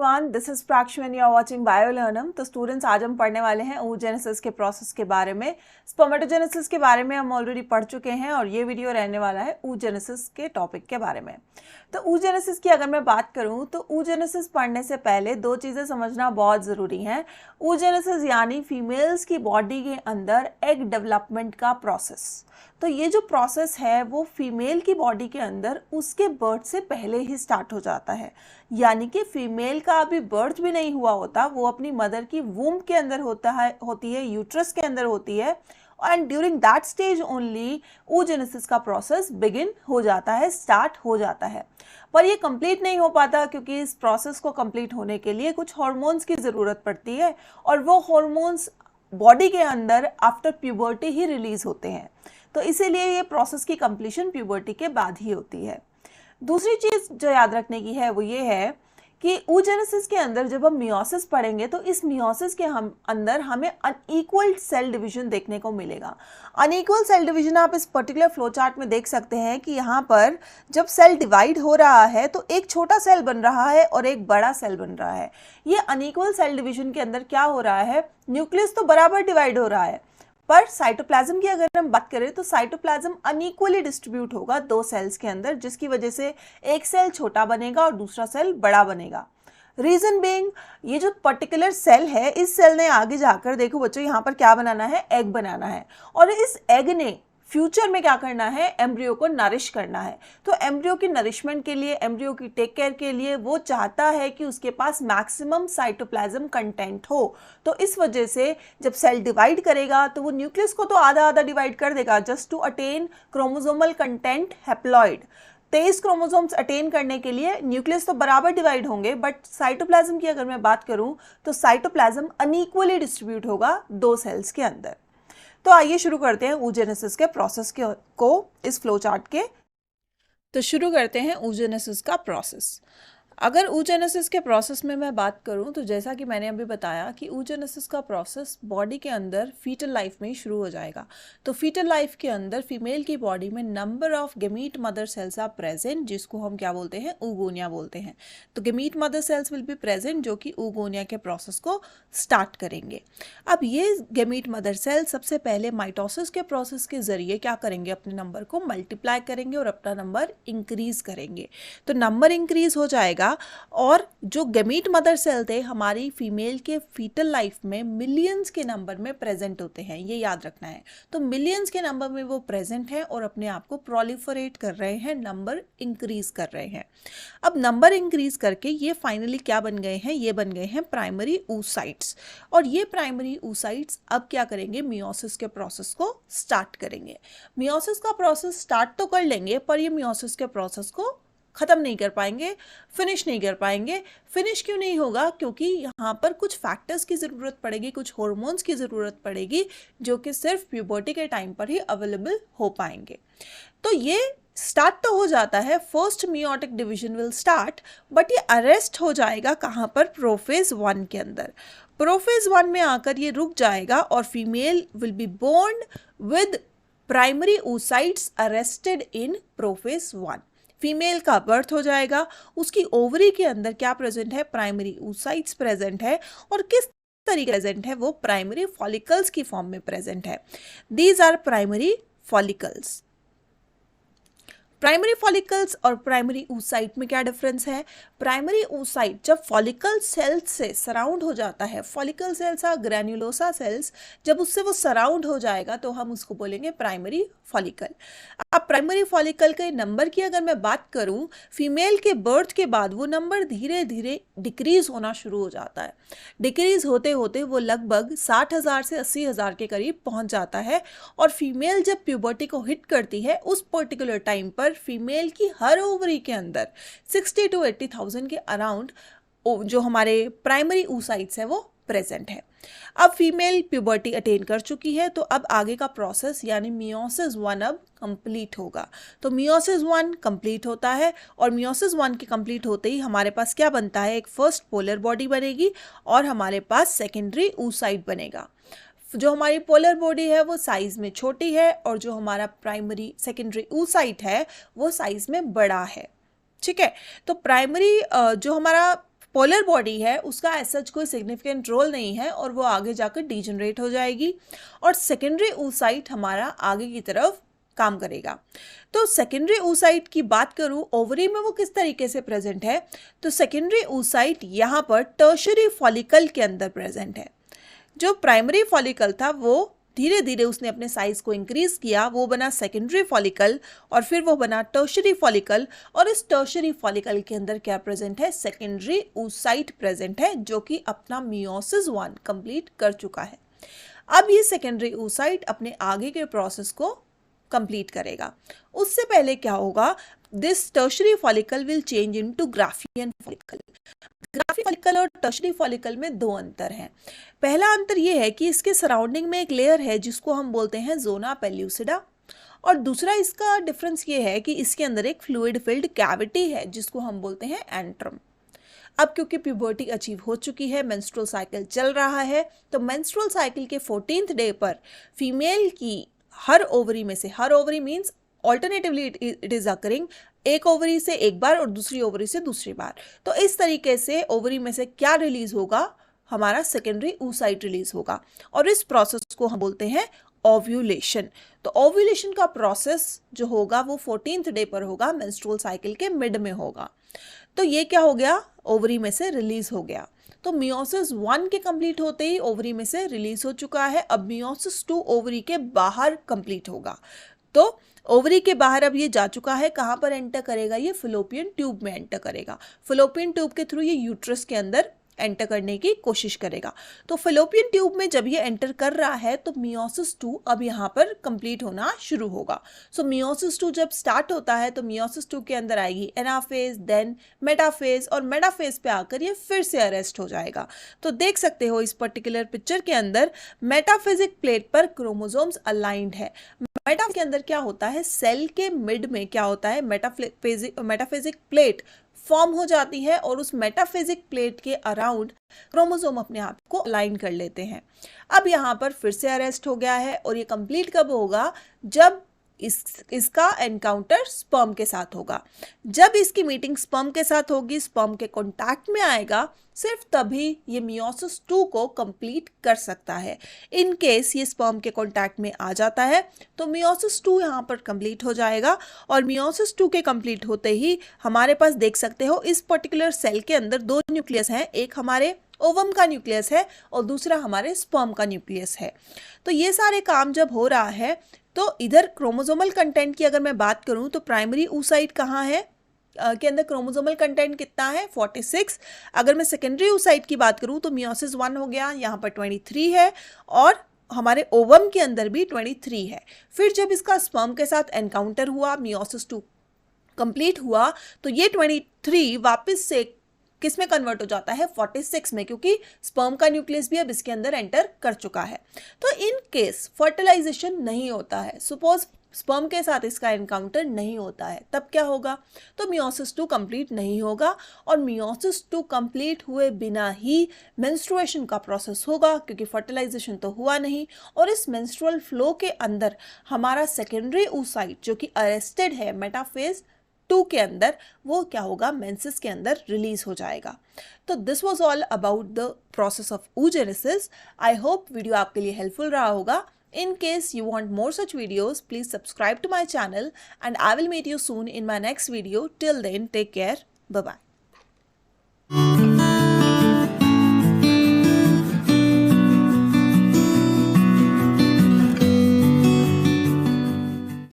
everyone, this is Prakshi and you are watching BioLearnum। तो students आज हम पढ़ने वाले हैं oogenesis के प्रोसेस के बारे में। स्पर्मेटोजेनेसिस के बारे में हम ऑलरेडी पढ़ चुके हैं और ये वीडियो रहने वाला है oogenesis के टॉपिक के बारे में। तो oogenesis की अगर मैं बात करूं तो oogenesis पढ़ने से पहले दो चीज़ें समझना बहुत ज़रूरी है। oogenesis यानी फीमेल्स की बॉडी के अंदर एग डेवलपमेंट का प्रोसेस। तो ये जो प्रोसेस है वो फीमेल की बॉडी के अंदर उसके बर्थ से पहले ही स्टार्ट हो जाता है, यानी कि फीमेल का अभी बर्थ भी नहीं हुआ होता, वो अपनी मदर की वूम्ब के अंदर होती है, यूट्रस के अंदर होती है, and during that stage only oogenesis का प्रोसेस बिगिन हो जाता है, स्टार्ट हो जाता है। पर ये कंप्लीट नहीं हो पाता क्योंकि इस प्रोसेस को कंप्लीट होने के लिए कुछ हार्मोन्स की ज़रूरत पड़ती है और वो हार्मोन्स बॉडी के अंदर आफ्टर प्यूबर्टी ही रिलीज होते हैं। तो इसीलिए ये प्रोसेस की कंप्लीशन प्यूबर्टी के बाद ही होती है। दूसरी चीज़ जो याद रखने की है वो ये है कि oogenesis के अंदर जब हम मियोसिस पढ़ेंगे तो इस मियोसिस के अंदर हमें अनइक्वल सेल डिवीजन देखने को मिलेगा। अनइक्वल सेल डिवीजन आप इस पर्टिकुलर फ्लो चार्ट में देख सकते हैं कि यहाँ पर जब सेल डिवाइड हो रहा है तो एक छोटा सेल बन रहा है और एक बड़ा सेल बन रहा है। ये अनइक्वल सेल डिवीजन के अंदर क्या हो रहा है, न्यूक्लियस तो बराबर डिवाइड हो रहा है, पर साइटोप्लाज्म की अगर हम बात करें तो साइटोप्लाज्म अनइक्वली डिस्ट्रीब्यूट होगा दो सेल्स के अंदर, जिसकी वजह से एक सेल छोटा बनेगा और दूसरा सेल बड़ा बनेगा। रीजन बीइंग ये जो पर्टिकुलर सेल है, इस सेल ने आगे जाकर देखो बच्चों यहाँ पर क्या बनाना है, एग बनाना है, और इस एग ने फ्यूचर में क्या करना है, एम्ब्रियो को नरिश करना है। तो एम्ब्रियो की नरिशमेंट के लिए, एम्ब्रियो की टेक केयर के लिए वो चाहता है कि उसके पास मैक्सिमम साइटोप्लाज्म कंटेंट हो। तो इस वजह से जब सेल डिवाइड करेगा तो वो न्यूक्लियस को तो आधा आधा डिवाइड कर देगा just to attain chromosomal content haploid. 23 chromosomes attain करने के लिए न्यूक्लियस तो बराबर डिवाइड होंगे, बट साइटोप्लाज्म की अगर मैं बात करूं तो साइटोप्लाज्म अनइक्वली डिस्ट्रीब्यूट होगा दो सेल्स के अंदर। तो आइए शुरू करते हैं oogenesis के प्रोसेस को इस फ्लो चार्ट के। तो शुरू करते हैं oogenesis का प्रोसेस। अगर oogenesis के प्रोसेस में मैं बात करूं तो जैसा कि मैंने अभी बताया कि oogenesis का प्रोसेस बॉडी के अंदर फीटल लाइफ में ही शुरू हो जाएगा। तो फीटल लाइफ के अंदर फीमेल की बॉडी में number of gamete mother cells are present, जिसको हम क्या बोलते हैं, oogonia बोलते हैं। तो gamete mother cells will be present जो कि oogonia के प्रोसेस को स्टार्ट करेंगे। अब ये गेमीट मदर सेल सबसे पहले माइटोसिस के प्रोसेस के जरिए क्या करेंगे, अपने नंबर को मल्टीप्लाई करेंगे और अपना नंबर इंक्रीज करेंगे। तो नंबर इंक्रीज हो जाएगा और जो गेमीट मदर सेल थे हमारी फीमेल के फीटल लाइफ में मिलियंस के नंबर में प्रेजेंट होते हैं, ये याद रखना है। तो मिलियंस के नंबर में वो प्रेजेंट हैं और अपने आप को प्रोलिफरेट कर रहे हैं, नंबर इंक्रीज कर रहे हैं। अब नंबर इंक्रीज करके ये फाइनली क्या बन गए हैं, ये बन गए हैं प्राइमरी oocytes। और ये प्राइमरी oocytes अब क्या करेंगे, मियोसिस के प्रोसेस को स्टार्ट करेंगे। मियोसिस का प्रोसेस स्टार्ट तो कर लेंगे पर ये मियोसिस के प्रोसेस को ख़त्म नहीं कर पाएंगे, फिनिश नहीं कर पाएंगे। फिनिश क्यों नहीं होगा, क्योंकि यहाँ पर कुछ फैक्टर्स की ज़रूरत पड़ेगी, कुछ हार्मोन्स की ज़रूरत पड़ेगी जो कि सिर्फ प्यूबर्टी के टाइम पर ही अवेलेबल हो पाएंगे। तो ये स्टार्ट तो हो जाता है, first meiotic division will start, but ये अरेस्ट हो जाएगा कहाँ पर, प्रोफेज 1 के अंदर। प्रोफेज 1 में आकर ये रुक जाएगा और female will be born with primary oocytes arrested in prophase 1। Female का बर्थ हो जाएगा, उसकी ओवरी के अंदर क्या प्रेजेंट है, प्राइमरी oocytes प्रेजेंट है, और किस तरीके प्रेजेंट है, वो प्राइमरी फॉलिकल्स की फॉर्म में प्रेजेंट है। These are primary follicles. Primary follicles और प्राइमरी oocyte में क्या डिफरेंस है, प्राइमरी oocyte जब फॉलिकल सेल्स से सराउंड हो जाता है, follicle cells are granulosa cells, जब उससे वो सराउंड हो जाएगा तो हम उसको बोलेंगे प्राइमरी फॉलिकल। अब प्राइमरी फॉलिकल के नंबर की अगर मैं बात करूं, फीमेल के बर्थ के बाद वो नंबर धीरे धीरे डिक्रीज होना शुरू हो जाता है। डिक्रीज होते होते वो लगभग 60,000 से 80,000 के करीब पहुंच जाता है। और फीमेल जब प्यूबर्टी को हिट करती है उस पर्टिकुलर टाइम पर फीमेल की हर ओवरी के अंदर 60 to 80,000 के अराउंड जो हमारे प्राइमरी oocytes है वो प्रेजेंट है। अब फीमेल प्यूबर्टी अटेन कर चुकी है तो अब आगे का प्रोसेस यानी मियोसिस 1 अब कंप्लीट होगा। तो मियोसिस 1 कंप्लीट होता है और मियोसिस 1 के कंप्लीट होते ही हमारे पास क्या बनता है, एक फर्स्ट पोलर बॉडी बनेगी और हमारे पास सेकेंडरी oocyte बनेगा। जो हमारी पोलर बॉडी है वो साइज में छोटी है और जो हमारा प्राइमरी सेकेंडरी oocyte है वो साइज में बड़ा है। ठीक है, तो प्राइमरी जो हमारा पोलर बॉडी है उसका एज सच कोई सिग्निफिकेंट रोल नहीं है और वो आगे जाकर डीजनरेट हो जाएगी और सेकेंडरी oocyte हमारा आगे की तरफ काम करेगा। तो सेकेंडरी oocyte की बात करूं ओवरी में वो किस तरीके से प्रेजेंट है, तो सेकेंडरी oocyte यहाँ पर टर्शरी फॉलिकल के अंदर प्रेजेंट है। जो प्राइमरी फॉलिकल था वो धीरे धीरे उसने अपने साइज को इंक्रीज किया, वो बना सेकेंडरी फॉलिकल और फिर वो बना टर्शरी फॉलिकल और इस टर्शरी फॉलिकल के अंदर क्या प्रेजेंट है, सेकेंडरी oocyte प्रेजेंट है जो कि अपना मियोसिस 1 कंप्लीट कर चुका है। अब ये सेकेंडरी oocyte अपने आगे के प्रोसेस को कंप्लीट करेगा। उससे पहले क्या होगा, this tertiary follicle will change into Graafian follicle. Graafian follicle और टर्शरी फॉलिकल में दो अंतर हैं। पहला अंतर यह है कि इसके सराउंडिंग में एक लेयर है जिसको हम बोलते हैं जोना पेल्यूसिडा और दूसरा इसका डिफरेंस ये है कि इसके अंदर एक फ्लूइड फिल्ड कैविटी है जिसको हम बोलते हैं एंट्रम। अब क्योंकि प्यूबर्टी अचीव हो चुकी है, मेंस्ट्रुअल साइकिल चल रहा है, तो मेंस्ट्रुअल साइकिल के 14th डे पर फीमेल की हर ओवरी में से, हर ovary means alternatively it is occurring, एक ओवरी से एक बार और दूसरी ओवरी से दूसरी बार। तो इस तरीके से ओवरी में से क्या रिलीज होगा, हमारा सेकेंडरी oocyte रिलीज होगा और इस प्रोसेस को हम बोलते हैं ओव्यूलेशन। तो ओव्यूलेशन का प्रोसेस जो होगा वो 14th डे पर होगा, मेंस्ट्रुअल साइकिल के मिड में होगा। तो ये क्या हो गया, ओवरी में से रिलीज हो गया। तो मियोसिस 1 के कंप्लीट होते ही ओवरी में से रिलीज हो चुका है। अब मियोसिस 2 ओवरी के बाहर कंप्लीट होगा। तो ओवरी के बाहर अब ये जा चुका है, कहाँ पर एंटर करेगा, ये फिलोपियन ट्यूब में एंटर करेगा। फिलोपियन ट्यूब के थ्रू ये यूट्रस के अंदर एंटर करने की कोशिश करेगा। तो फिलोपियन ट्यूब में जब ये एंटर कर रहा है तो मियोसिस 2 अब यहाँ पर कंप्लीट होना शुरू होगा। सो मियोसिस 2 जब स्टार्ट होता है तो मियोसिस 2 के अंदर आएगी एनाफेज, देन मेटाफेज और मेटाफेज पे आकर ये फिर से अरेस्ट हो जाएगा। तो देख सकते हो इस पर्टिकुलर पिक्चर के अंदर मेटाफेजिक प्लेट पर क्रोमोसोम्स अलाइंड है। मेटाफेज के अंदर क्या होता है, सेल के मिड में क्या होता है, मेटाफेजिक प्लेट फॉर्म हो जाती है और उस मेटाफिजिक प्लेट के अराउंड क्रोमोसोम अपने आप को अलाइन कर लेते हैं। अब यहाँ पर फिर से अरेस्ट हो गया है और ये कंप्लीट कब होगा, जब इसका एनकाउंटर स्पर्म के साथ होगा। जब इसकी मीटिंग स्पर्म के साथ होगी, स्पर्म के कांटेक्ट में आएगा, सिर्फ तभी ये मियोसिस 2 को कंप्लीट कर सकता है। इन केस ये स्पर्म के कांटेक्ट में आ जाता है तो मियोसिस 2 यहाँ पर कंप्लीट हो जाएगा और मियोसिस 2 के कंप्लीट होते ही हमारे पास देख सकते हो इस पर्टिकुलर सेल के अंदर दो न्यूक्लियस हैं, एक हमारे ओवम का न्यूक्लियस है और दूसरा हमारे स्पर्म का न्यूक्लियस है। तो ये सारे काम जब हो रहा है तो इधर क्रोमोसोमल कंटेंट की अगर मैं बात करूं तो प्राइमरी oocyte कहाँ है, के अंदर क्रोमोसोमल कंटेंट कितना है, 46। अगर मैं सेकेंडरी oocyte की बात करूं तो मियोसिस 1 हो गया, यहाँ पर 23 है और हमारे ओवम के अंदर भी 23 है। फिर जब इसका स्पर्म के साथ एनकाउंटर हुआ, मियोसिस 2 कंप्लीट हुआ, तो ये 23 वापस से किस में कन्वर्ट हो जाता है, 46 में, क्योंकि स्पर्म का न्यूक्लियस भी अब इसके अंदर एंटर कर चुका है। तो इन केस फर्टिलाइजेशन नहीं होता है, सपोज स्पर्म के साथ इसका एनकाउंटर नहीं होता है, तब क्या होगा, तो मियोसिस 2 कंप्लीट नहीं होगा और मियोसिस 2 कंप्लीट हुए बिना ही मेंस्ट्रुएशन का प्रोसेस होगा, क्योंकि फर्टिलाइजेशन तो हुआ नहीं। और इस मेंस्ट्रुअल फ्लो के अंदर हमारा सेकेंडरी oocyte जो कि अरेस्टेड है मेटाफेज 2 के अंदर, वो क्या होगा, मेंसेस के अंदर रिलीज हो जाएगा। तो this was all about the process of oogenesis। I hope video आपके लिए हेल्पफुल रहा होगा। In case you want more such videos, please subscribe to my channel and I will meet you soon in my next video. Till then, take care. Bye-bye.